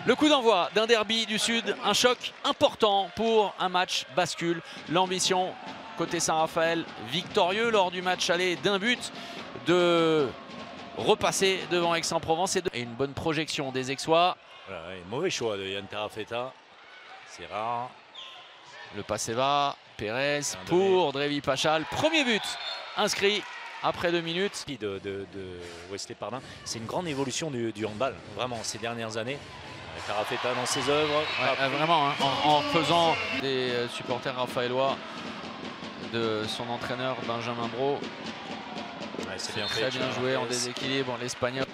Le coup d'envoi d'un derby du Sud, un choc important pour un match bascule. L'ambition côté Saint-Raphaël, victorieux lors du match aller d'un but, de repasser devant Aix-en-Provence et une bonne projection des Aixois. Voilà, mauvais choix de Yann Tarafeta, c'est rare. Le passé va, Pérez pour Drévi Pachal. Premier but inscrit après 2 minutes. De Wesley Pardin, c'est une grande évolution du handball, vraiment, ces dernières années. Tarafeta dans ses œuvres. Ouais, vraiment, hein, en faisant des supporters raphaélois de son entraîneur Benjamin Brault. Ouais, c'est bien très fait, bien joué en déséquilibre, l'Espagnol.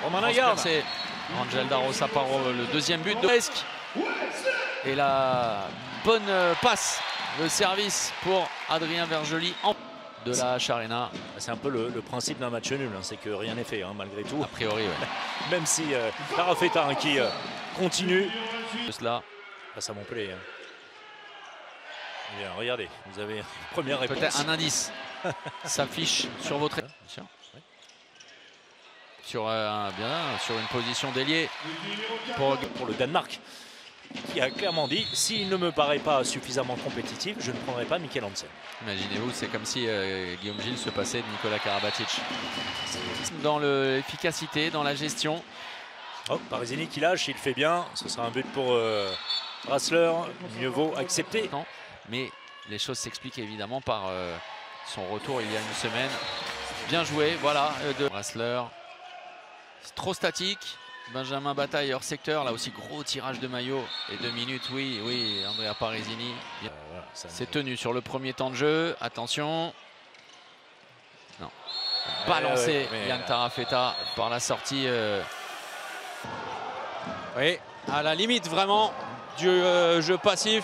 Romain Lagarde. Angel Darosa par le deuxième but de Esque. Et la bonne passe, le service pour Adrien Vergely de la H-Arena. C'est un peu le principe d'un match nul, hein, c'est que rien n'est fait, hein, malgré tout. A priori, ouais. Même si Tarafeta qui continue. De cela. Face à Montpellier. Hein. Bien, regardez, vous avez une première réponse. Peut-être un indice s'affiche sur votre... Tiens, ouais. Sur une position d'ailier pour le Danemark, qui a clairement dit: s'il ne me paraît pas suffisamment compétitif, je ne prendrai pas Mikkel Hansen. Imaginez-vous, c'est comme si Guillaume Gilles se passait de Nicolas Karabatic. Dans l'efficacité, dans la gestion. Oh, Parisini qui lâche, il fait bien. Ce sera un but pour Brasler. Mieux vaut accepter. Non, mais les choses s'expliquent évidemment par son retour il y a une semaine. Bien joué, voilà, de Brasler. Trop statique. Benjamin Bataille hors secteur, là aussi gros tirage de maillot et 2 minutes, oui, Andrea Parisini. Voilà, c'est tenu sur le premier temps de jeu, attention. Non. Balancé Yann Tarafeta par la sortie. Oui, à la limite vraiment du jeu passif.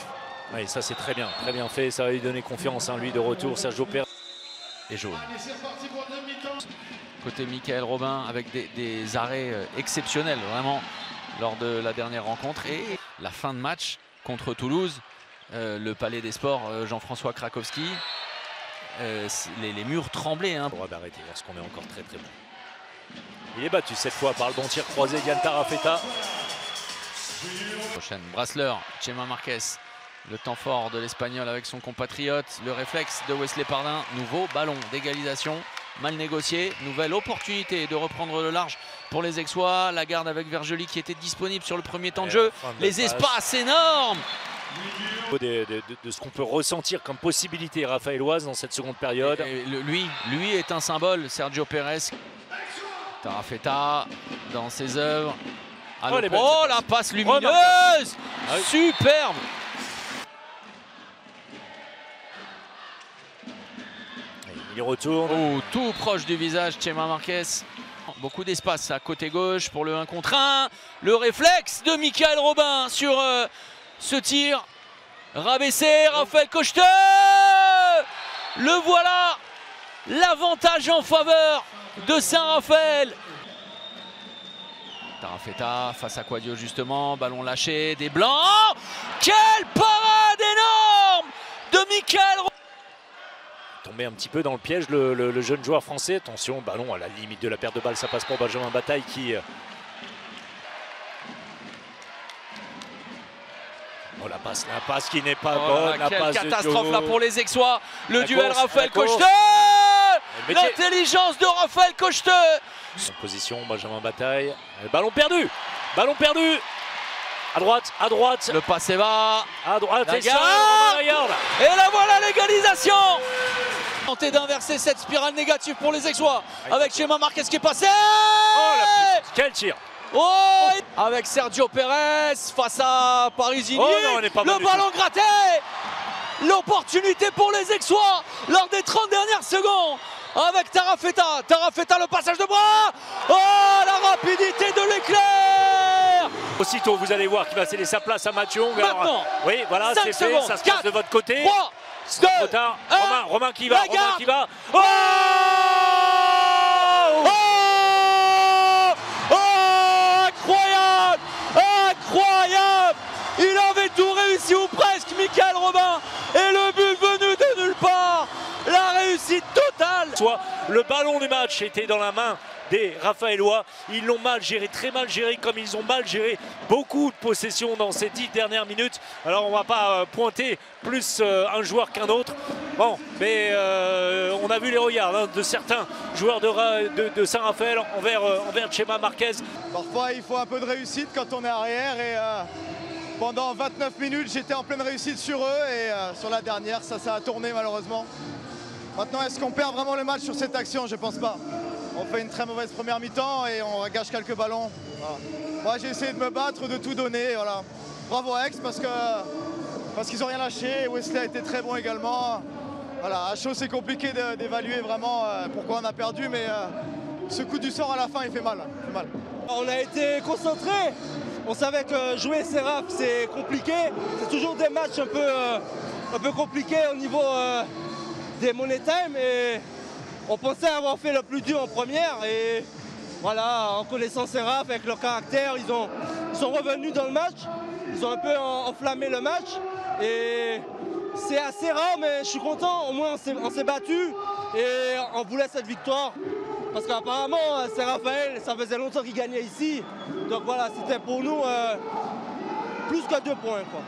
Oui, ça c'est très bien fait, ça va lui donner confiance, hein, lui de retour, Sergio Pérez. Et jaune. Côté Michael Robin avec des arrêts exceptionnels vraiment lors de la dernière rencontre et la fin de match contre Toulouse, le Palais des Sports Jean-François Krakowski, les murs tremblaient. Hein. On va arrêter parce qu'on est encore très bon. Il est battu cette fois par le bon tir croisé Yann Tarafeta. Prochaine, Brasler, Chema Marquez. Le temps fort de l'Espagnol avec son compatriote. Le réflexe de Wesley Pardin. Nouveau ballon d'égalisation. Mal négocié. Nouvelle opportunité de reprendre le large pour les Aixois. Lagarde avec Vergely qui était disponible sur le premier temps de jeu. Les espaces énormes. De ce qu'on peut ressentir comme possibilité raphaéloise dans cette seconde période. Lui est un symbole. Sergio Pérez. Tarafeta dans ses œuvres. Oh, la passe lumineuse. Superbe. Il retourne. Oh, tout proche du visage, Chema Marquez. Beaucoup d'espace à côté gauche pour le 1 contre 1. Le réflexe de Michael Robin sur ce tir. Rabaissé, Raphaël Cochetet. Le voilà. L'avantage en faveur de Saint-Raphaël. Tarafeta face à Quadio justement. Ballon lâché, des blancs. Quelle parade énorme de Michael Robin. Tombé un petit peu dans le piège le jeune joueur français. Attention, ballon à la limite de la perte de balle, ça passe pour Benjamin Bataille qui... Oh, la passe qui n'est pas bonne. Quelle catastrophe là pour les Aixois. Le duel Raphaël Cochetet. L'intelligence de Raphaël Cochetet. En position, Benjamin Bataille. Ballon perdu. À droite. Le passé va. À droite, Lagarde. Et la voilà l'égalisation. Tenter d'inverser cette spirale négative pour les Aixois. Avec Chema Marquez qui est passé. Oh, quel tir. Oh, avec Sergio Pérez face à Parisini. Oh non, le ballon gratté. L'opportunité pour les Aixois lors des 30 dernières secondes. Avec Tarafeta, le passage de bras. Oh, la rapidité de l'éclair. Aussitôt, vous allez voir qu'il va céder sa place à Mathieu Hong. Maintenant, oui, voilà, c'est fait, ça se passe de votre côté. 3, 2, 1, Romain qui va, Oh, incroyable. Il avait tout réussi ou presque, Michael Robin. Et le but venu de nulle part. La réussite totale. Soit Le ballon du match était dans la main des Raphaélois. Ils l'ont mal géré, très mal géré, comme ils ont mal géré beaucoup de possessions dans ces 10 dernières minutes. Alors on ne va pas pointer plus un joueur qu'un autre. Bon, mais on a vu les regards de certains joueurs de Saint-Raphaël envers Chema Marquez. Parfois il faut un peu de réussite quand on est arrière et pendant 29 minutes j'étais en pleine réussite sur eux et sur la dernière ça a tourné malheureusement. Maintenant est-ce qu'on perd vraiment le match sur cette action? Je pense pas. On fait une très mauvaise première mi-temps et on gâche quelques ballons. Voilà. Moi j'ai essayé de me battre, de tout donner. Voilà. Bravo à Aix parce qu'ils n'ont rien lâché. Wesley a été très bon également. Voilà. À chaud c'est compliqué d'évaluer vraiment pourquoi on a perdu, mais ce coup du sort à la fin il fait mal. On a été concentrés. On savait que jouer Seraph c'est compliqué. C'est toujours des matchs un peu compliqués au niveau des Money Time. Et on pensait avoir fait le plus dur en première. Et voilà, en connaissant Seraph avec leur caractère, ils sont revenus dans le match. Ils ont un peu enflammé le match. Et c'est assez rare, mais je suis content. Au moins on s'est battu et on voulait cette victoire. Parce qu'apparemment, Saint-Raphaël, ça faisait longtemps qu'il gagnait ici. Donc voilà, c'était pour nous plus que 2 points, quoi.